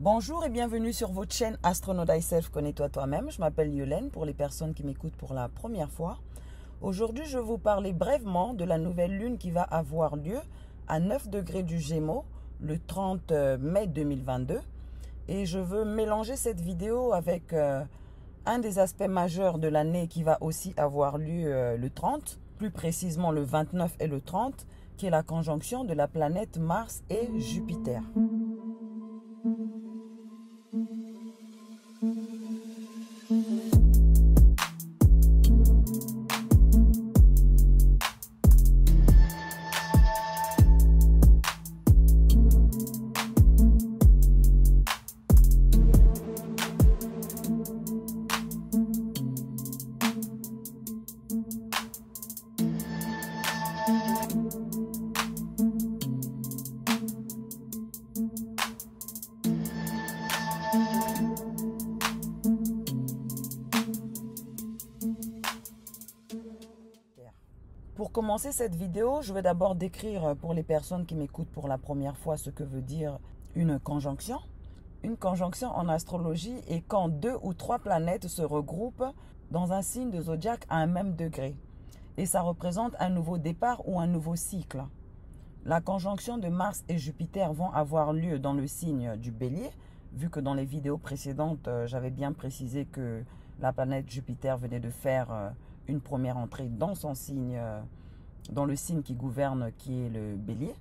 Bonjour et bienvenue sur votre chaîne Astronaut Thyself, connais-toi toi-même. Je m'appelle Yolène pour les personnes qui m'écoutent pour la première fois. Aujourd'hui, je vais vous parler brièvement de la nouvelle lune qui va avoir lieu à 9 degrés du Gémeaux le 30 mai 2022. Et je veux mélanger cette vidéo avec un des aspects majeurs de l'année qui va aussi avoir lieu le 30, plus précisément le 29 et le 30, qui est la conjonction de la planète Mars et Jupiter. Pour commencer cette vidéo, je vais d'abord décrire pour les personnes qui m'écoutent pour la première fois ce que veut dire une conjonction. Une conjonction en astrologie est quand deux ou trois planètes se regroupent dans un signe de zodiaque à un même degré. Et ça représente un nouveau départ ou un nouveau cycle. La conjonction de Mars et Jupiter vont avoir lieu dans le signe du Bélier, vu que dans les vidéos précédentes, j'avais bien précisé que la planète Jupiter venait de faire une première entrée dans son signe, dans le signe qui gouverne, qui est le Bélier.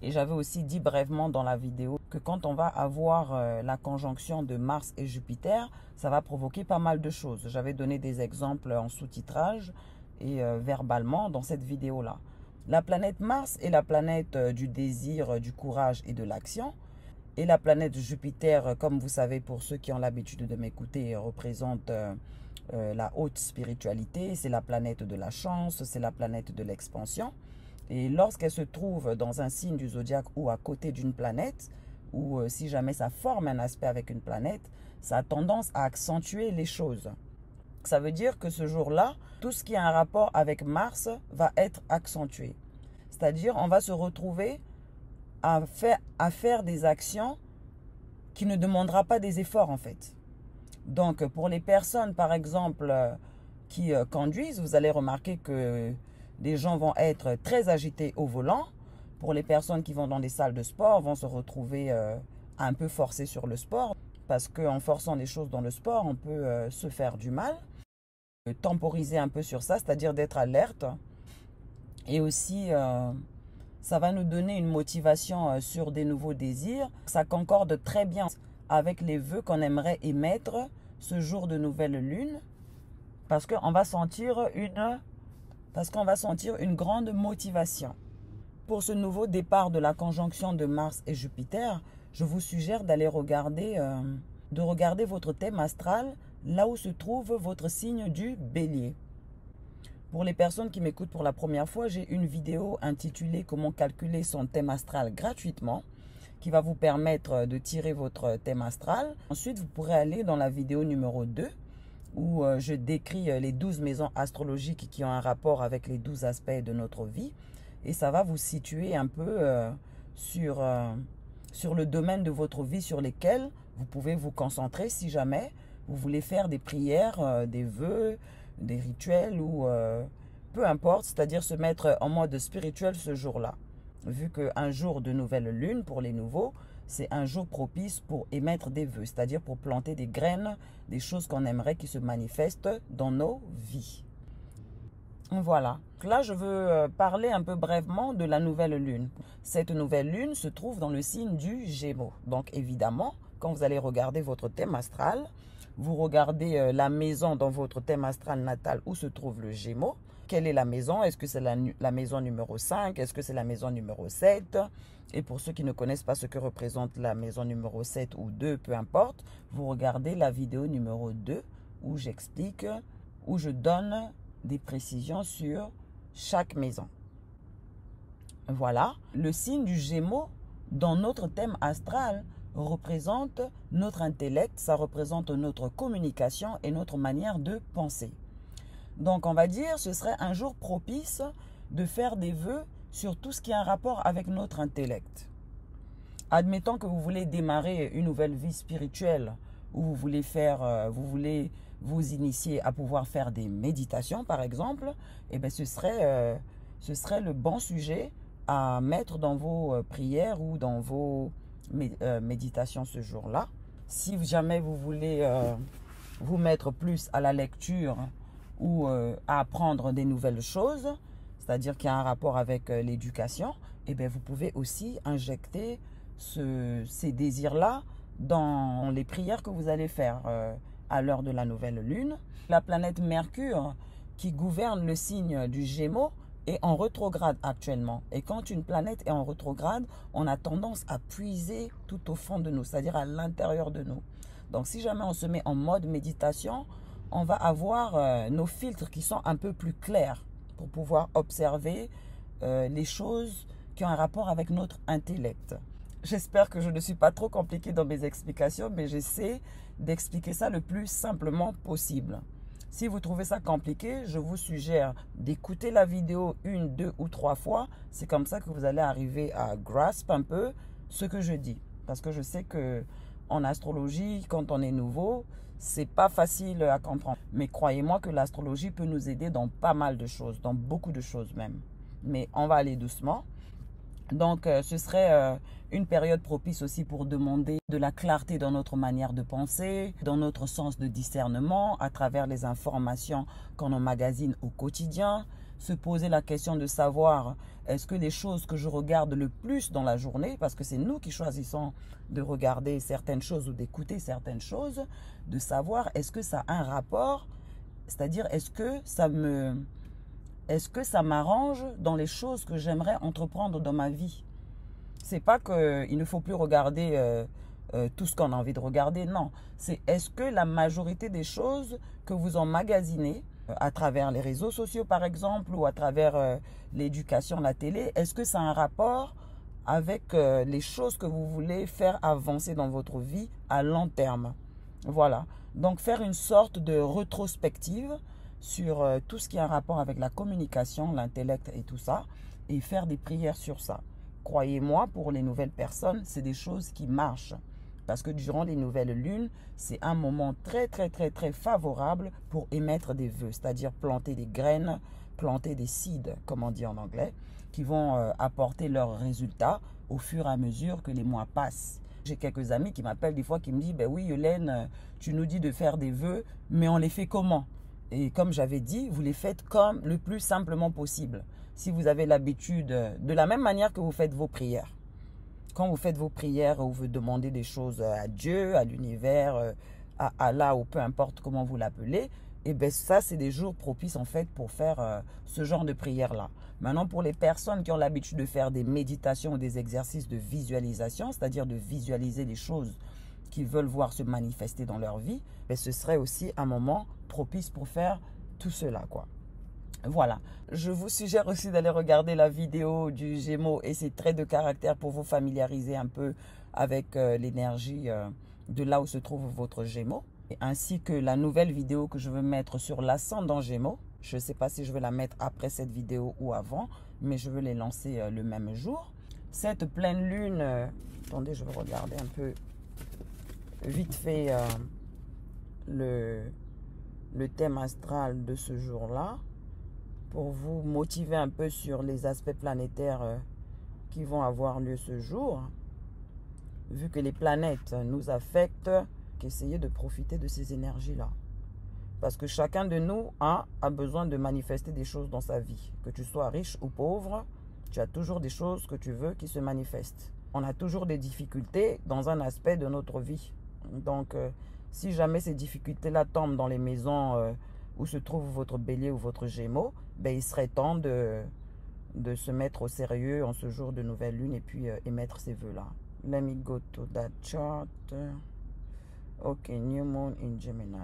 Et j'avais aussi dit brièvement dans la vidéo que quand on va avoir la conjonction de Mars et Jupiter, ça va provoquer pas mal de choses. J'avais donné des exemples en sous-titrage et verbalement dans cette vidéo-là. La planète Mars est la planète du désir, du courage et de l'action. Et la planète Jupiter, comme vous savez, pour ceux qui ont l'habitude de m'écouter, représente la haute spiritualité. C'est la planète de la chance, c'est la planète de l'expansion. Et lorsqu'elle se trouve dans un signe du zodiaque ou à côté d'une planète, ou si jamais ça forme un aspect avec une planète, ça a tendance à accentuer les choses. Ça veut dire que ce jour-là, tout ce qui a un rapport avec Mars va être accentué. C'est-à-dire, on va se retrouver à faire des actions qui ne demandera pas des efforts en fait. Donc, pour les personnes, par exemple, qui conduisent, vous allez remarquer que des gens vont être très agités au volant. Pour les personnes qui vont dans des salles de sport, vont se retrouver un peu forcés sur le sport. Parce qu'en forçant les choses dans le sport, on peut se faire du mal. Temporiser un peu sur ça, c'est-à-dire d'être alerte. Et aussi, ça va nous donner une motivation sur des nouveaux désirs. Ça concorde très bien avec les vœux qu'on aimerait émettre ce jour de nouvelle lune. Parce qu'on va sentir une grande motivation. Pour ce nouveau départ de la conjonction de Mars et Jupiter, je vous suggère d'aller regarder votre thème astral là où se trouve votre signe du Bélier. Pour les personnes qui m'écoutent pour la première fois, j'ai une vidéo intitulée « Comment calculer son thème astral gratuitement » qui va vous permettre de tirer votre thème astral. Ensuite, vous pourrez aller dans la vidéo numéro 2 où je décris les 12 maisons astrologiques qui ont un rapport avec les 12 aspects de notre vie. Et ça va vous situer un peu sur le domaine de votre vie sur lesquels vous pouvez vous concentrer si jamais vous voulez faire des prières, des vœux, des rituels ou peu importe, c'est-à-dire se mettre en mode spirituel ce jour-là. Vu qu'un jour de nouvelle lune pour les nouveaux, c'est un jour propice pour émettre des vœux, c'est-à-dire pour planter des graines, des choses qu'on aimerait qui se manifestent dans nos vies. Voilà. Là, je veux parler un peu brièvement de la nouvelle lune. Cette nouvelle lune se trouve dans le signe du Gémeaux. Donc, évidemment, quand vous allez regarder votre thème astral, vous regardez la maison dans votre thème astral natal où se trouve le Gémeaux. Quelle est la maison? Est-ce que c'est la maison numéro 5? Est-ce que c'est la maison numéro 7? Et pour ceux qui ne connaissent pas ce que représente la maison numéro 7 ou 2, peu importe, vous regardez la vidéo numéro 2 où j'explique, où je donne des précisions sur chaque maison. Voilà, le signe du Gémeaux dans notre thème astral représente notre intellect, ça représente notre communication et notre manière de penser. Donc on va dire ce serait un jour propice de faire des vœux sur tout ce qui a un rapport avec notre intellect. Admettons que vous voulez démarrer une nouvelle vie spirituelle ou vous voulez vous initier à pouvoir faire des méditations, par exemple, eh bien, ce serait le bon sujet à mettre dans vos prières ou dans vos méditations ce jour-là. Si jamais vous voulez vous mettre plus à la lecture ou à apprendre des nouvelles choses, c'est-à-dire qu'il y a un rapport avec l'éducation, eh bien, vous pouvez aussi injecter ces désirs-là dans les prières que vous allez faire à l'heure de la nouvelle lune. La planète Mercure, qui gouverne le signe du Gémeaux, est en rétrograde actuellement. Et quand une planète est en rétrograde, on a tendance à puiser tout au fond de nous, c'est-à-dire à l'intérieur de nous. Donc, si jamais on se met en mode méditation, on va avoir nos filtres qui sont un peu plus clairs pour pouvoir observer les choses qui ont un rapport avec notre intellect. J'espère que je ne suis pas trop compliquée dans mes explications, mais j'essaie d'expliquer ça le plus simplement possible. Si vous trouvez ça compliqué, je vous suggère d'écouter la vidéo 1, 2 ou 3 fois. C'est comme ça que vous allez arriver à grasp un peu ce que je dis. Parce que je sais que en astrologie, quand on est nouveau, c'est pas facile à comprendre. Mais croyez-moi que l'astrologie peut nous aider dans pas mal de choses, dans beaucoup de choses même. Mais on va aller doucement. Donc, ce serait une période propice aussi pour demander de la clarté dans notre manière de penser, dans notre sens de discernement, à travers les informations qu'on emmagasine au quotidien. Se poser la question de savoir, est-ce que les choses que je regarde le plus dans la journée, parce que c'est nous qui choisissons de regarder certaines choses ou d'écouter certaines choses, de savoir, est-ce que ça a un rapport, c'est-à-dire, est-ce que ça m'arrange dans les choses que j'aimerais entreprendre dans ma vie? C'est pas qu'il ne faut plus regarder tout ce qu'on a envie de regarder, non. C'est est-ce que la majorité des choses que vous emmagasinez à travers les réseaux sociaux par exemple ou à travers l'éducation, la télé, est-ce que ça a un rapport avec les choses que vous voulez faire avancer dans votre vie à long terme? Voilà. Donc faire une sorte de rétrospective sur tout ce qui a un rapport avec la communication, l'intellect et tout ça, et faire des prières sur ça. Croyez-moi, pour les nouvelles personnes, c'est des choses qui marchent. Parce que durant les nouvelles lunes, c'est un moment très, très, très, très favorable pour émettre des vœux, c'est-à-dire planter des graines, planter des seeds, comme on dit en anglais, qui vont apporter leurs résultats au fur et à mesure que les mois passent. J'ai quelques amis qui m'appellent des fois, qui me disent, ben oui, Hélène, tu nous dis de faire des vœux, mais on les fait comment? Et comme j'avais dit, vous les faites comme le plus simplement possible. Si vous avez l'habitude, de la même manière que vous faites vos prières. Quand vous faites vos prières ou vous demandez des choses à Dieu, à l'univers, à Allah ou peu importe comment vous l'appelez, et bien ça, c'est des jours propices en fait pour faire ce genre de prière-là. Maintenant, pour les personnes qui ont l'habitude de faire des méditations ou des exercices de visualisation, c'est-à-dire de visualiser les choses qu'ils veulent voir se manifester dans leur vie, ben ce serait aussi un moment propice pour faire tout cela, quoi. Voilà. Je vous suggère aussi d'aller regarder la vidéo du Gémeaux et ses traits de caractère pour vous familiariser un peu avec l'énergie de là où se trouve votre Gémeaux. Ainsi que la nouvelle vidéo que je veux mettre sur l'ascendant Gémeaux. Je ne sais pas si je vais la mettre après cette vidéo ou avant, mais je veux les lancer le même jour. Cette pleine lune, attendez, je vais regarder un peu vite fait le thème astral de ce jour-là pour vous motiver un peu sur les aspects planétaires qui vont avoir lieu ce jour. Vu que les planètes nous affectent, qu'essayer de profiter de ces énergies-là. Parce que chacun de nous a besoin de manifester des choses dans sa vie. Que tu sois riche ou pauvre, tu as toujours des choses que tu veux qui se manifestent. On a toujours des difficultés dans un aspect de notre vie. Donc, si jamais ces difficultés-là tombent dans les maisons où se trouve votre bélier ou votre gémeaux, ben, il serait temps de se mettre au sérieux en ce jour de nouvelle lune et puis émettre ces vœux-là. Let me go to that chart. Ok, new moon in Gemini.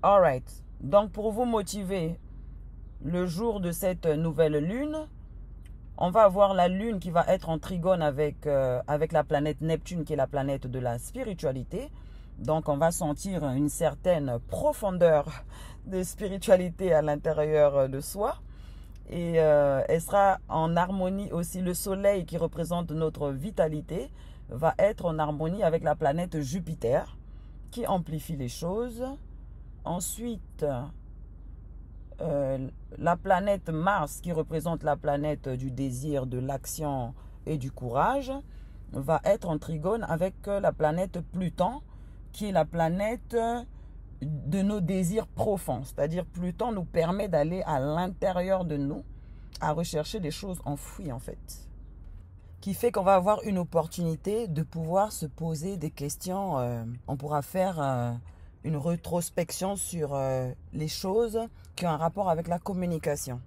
Alright. Donc, pour vous motiver, le jour de cette nouvelle lune, on va avoir la lune qui va être en trigone avec la planète Neptune, qui est la planète de la spiritualité. Donc, on va sentir une certaine profondeur de spiritualité à l'intérieur de soi. Et elle sera en harmonie aussi. Le soleil qui représente notre vitalité va être en harmonie avec la planète Jupiter qui amplifie les choses. Ensuite, la planète Mars qui représente la planète du désir, de l'action et du courage va être en trigone avec la planète Pluton qui est la planète de nos désirs profonds. C'est-à-dire Pluton nous permet d'aller à l'intérieur de nous à rechercher des choses enfouies en fait. Qui fait qu'on va avoir une opportunité de pouvoir se poser des questions. On pourra faire une rétrospection sur les choses qui ont un rapport avec la communication.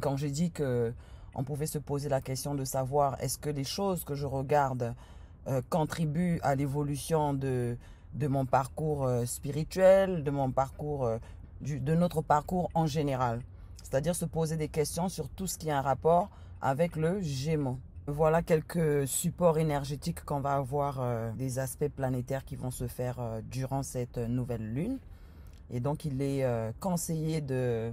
Quand j'ai dit qu'on pouvait se poser la question de savoir est-ce que les choses que je regarde contribuent à l'évolution de mon parcours spirituel, de mon parcours, de notre parcours en général. C'est-à-dire se poser des questions sur tout ce qui a un rapport avec le Gémeaux. Voilà quelques supports énergétiques qu'on va avoir, des aspects planétaires qui vont se faire durant cette nouvelle lune. Et donc, il est conseillé de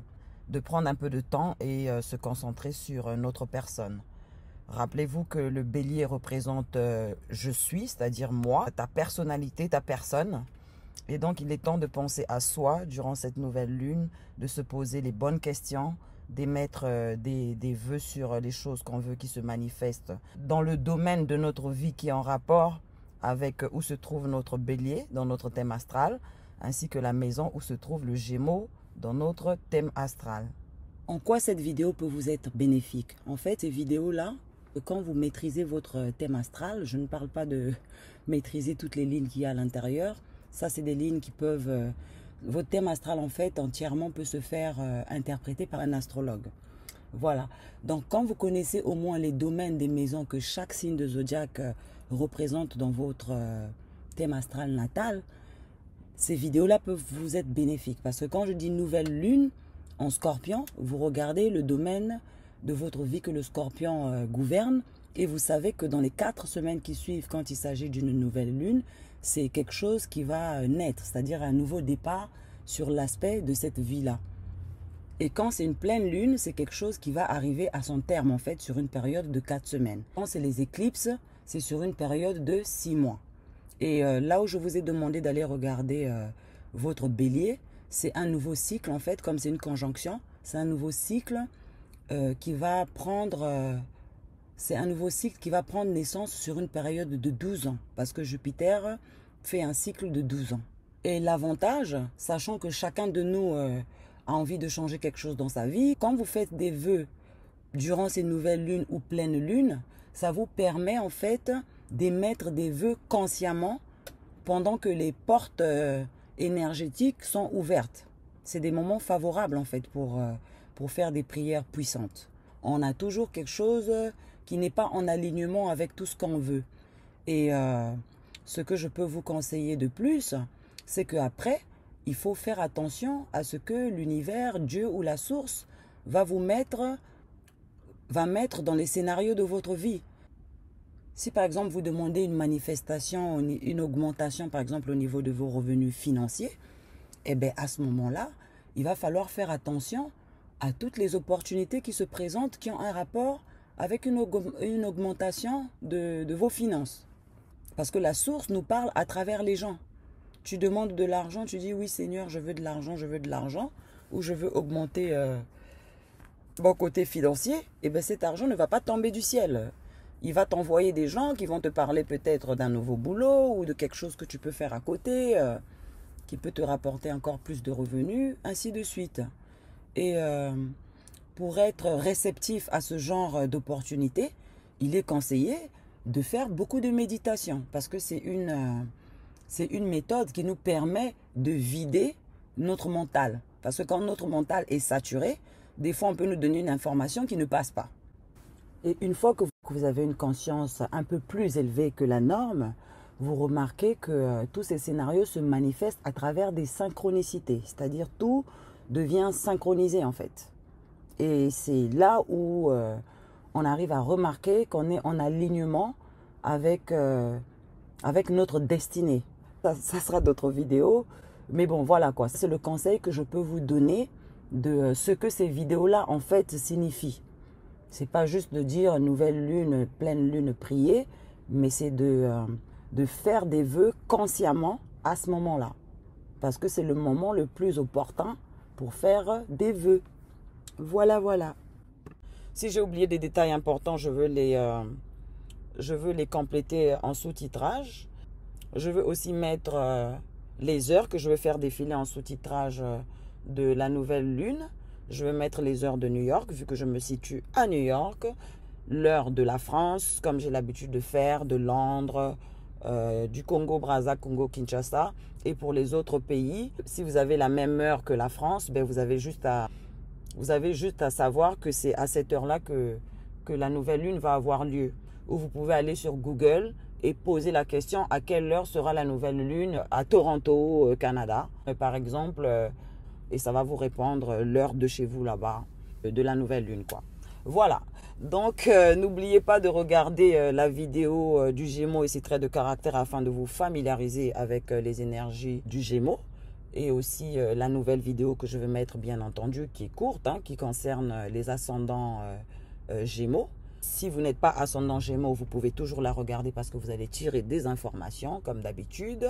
prendre un peu de temps et se concentrer sur notre personne. Rappelez-vous que le bélier représente je suis, c'est-à-dire moi, ta personnalité, ta personne. Et donc, il est temps de penser à soi durant cette nouvelle lune, de se poser les bonnes questions, d'émettre des vœux sur les choses qu'on veut qui se manifestent dans le domaine de notre vie qui est en rapport avec où se trouve notre bélier dans notre thème astral, ainsi que la maison où se trouve le Gémeaux dans notre thème astral. En quoi cette vidéo peut vous être bénéfique? En fait, ces vidéos-là, quand vous maîtrisez votre thème astral, je ne parle pas de maîtriser toutes les lignes qu'il y a à l'intérieur. Ça, c'est des lignes qui peuvent... votre thème astral, en fait, entièrement peut se faire interpréter par un astrologue. Voilà. Donc, quand vous connaissez au moins les domaines des maisons que chaque signe de zodiaque représente dans votre thème astral natal, ces vidéos-là peuvent vous être bénéfiques. Parce que quand je dis nouvelle lune en scorpion, vous regardez le domaine de votre vie que le scorpion gouverne et vous savez que dans les 4 semaines qui suivent, quand il s'agit d'une nouvelle lune, c'est quelque chose qui va naître, c'est-à-dire un nouveau départ sur l'aspect de cette vie-là. Et quand c'est une pleine lune, c'est quelque chose qui va arriver à son terme, en fait, sur une période de 4 semaines. Quand c'est les éclipses, c'est sur une période de 6 mois. Et là où je vous ai demandé d'aller regarder votre bélier, c'est un nouveau cycle, en fait, comme c'est une conjonction, c'est un nouveau cycle qui va prendre... c'est un nouveau cycle qui va prendre naissance sur une période de 12 ans. Parce que Jupiter fait un cycle de 12 ans. Et l'avantage, sachant que chacun de nous a envie de changer quelque chose dans sa vie, quand vous faites des vœux durant ces nouvelles lunes ou pleines lunes, ça vous permet en fait d'émettre des vœux consciemment pendant que les portes énergétiques sont ouvertes. C'est des moments favorables en fait pour faire des prières puissantes. On a toujours quelque chose qui n'est pas en alignement avec tout ce qu'on veut. Et ce que je peux vous conseiller de plus, c'est qu'après, il faut faire attention à ce que l'univers, Dieu ou la source va mettre dans les scénarios de votre vie. Si par exemple vous demandez une manifestation, une augmentation par exemple au niveau de vos revenus financiers, eh bien à ce moment-là, il va falloir faire attention à toutes les opportunités qui se présentent, qui ont un rapport avec une augmentation de vos finances. Parce que la source nous parle à travers les gens. Tu demandes de l'argent, tu dis oui Seigneur, je veux de l'argent, ou je veux augmenter mon côté financier, et bien cet argent ne va pas tomber du ciel. Il va t'envoyer des gens qui vont te parler peut-être d'un nouveau boulot ou de quelque chose que tu peux faire à côté, qui peut te rapporter encore plus de revenus, ainsi de suite. Et pour être réceptif à ce genre d'opportunités, il est conseillé de faire beaucoup de méditation parce que c'est une méthode qui nous permet de vider notre mental. Parce que quand notre mental est saturé, des fois on peut nous donner une information qui ne passe pas. Et une fois que vous avez une conscience un peu plus élevée que la norme, vous remarquez que tous ces scénarios se manifestent à travers des synchronicités. C'est-à-dire tout devient synchronisé en fait. Et c'est là où on arrive à remarquer qu'on est en alignement avec notre destinée. Ça sera d'autres vidéos. Mais bon, voilà quoi. C'est le conseil que je peux vous donner de ce que ces vidéos-là en fait signifient. C'est pas juste de dire nouvelle lune, pleine lune, prier, mais c'est de faire des vœux consciemment à ce moment-là. Parce que c'est le moment le plus opportun pour faire des vœux. Voilà, voilà. Si j'ai oublié des détails importants, je veux les compléter en sous-titrage. Je veux aussi mettre les heures que je veux faire défiler en sous-titrage de la nouvelle lune. Je vais mettre les heures de New York, vu que je me situe à New York. L'heure de la France, comme j'ai l'habitude de faire, de Londres, du Congo-Brazza, Congo-Kinshasa. Et pour les autres pays, si vous avez la même heure que la France, ben vous avez juste à savoir que c'est à cette heure-là que la nouvelle lune va avoir lieu. Ou vous pouvez aller sur Google et poser la question à quelle heure sera la nouvelle lune à Toronto, Canada, par exemple. Et ça va vous répondre l'heure de chez vous là-bas, de la nouvelle lune, quoi. Voilà. Donc, n'oubliez pas de regarder la vidéo du Gémeaux et ses traits de caractère afin de vous familiariser avec les énergies du Gémeaux. Et aussi la nouvelle vidéo que je vais mettre, bien entendu, qui est courte, hein, qui concerne les ascendants Gémeaux. Si vous n'êtes pas ascendant Gémeaux, vous pouvez toujours la regarder parce que vous allez tirer des informations, comme d'habitude.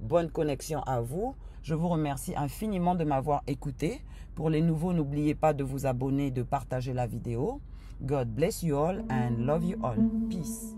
Bonne connexion à vous. Je vous remercie infiniment de m'avoir écouté. Pour les nouveaux, n'oubliez pas de vous abonner, de partager la vidéo. God bless you all and love you all. Peace.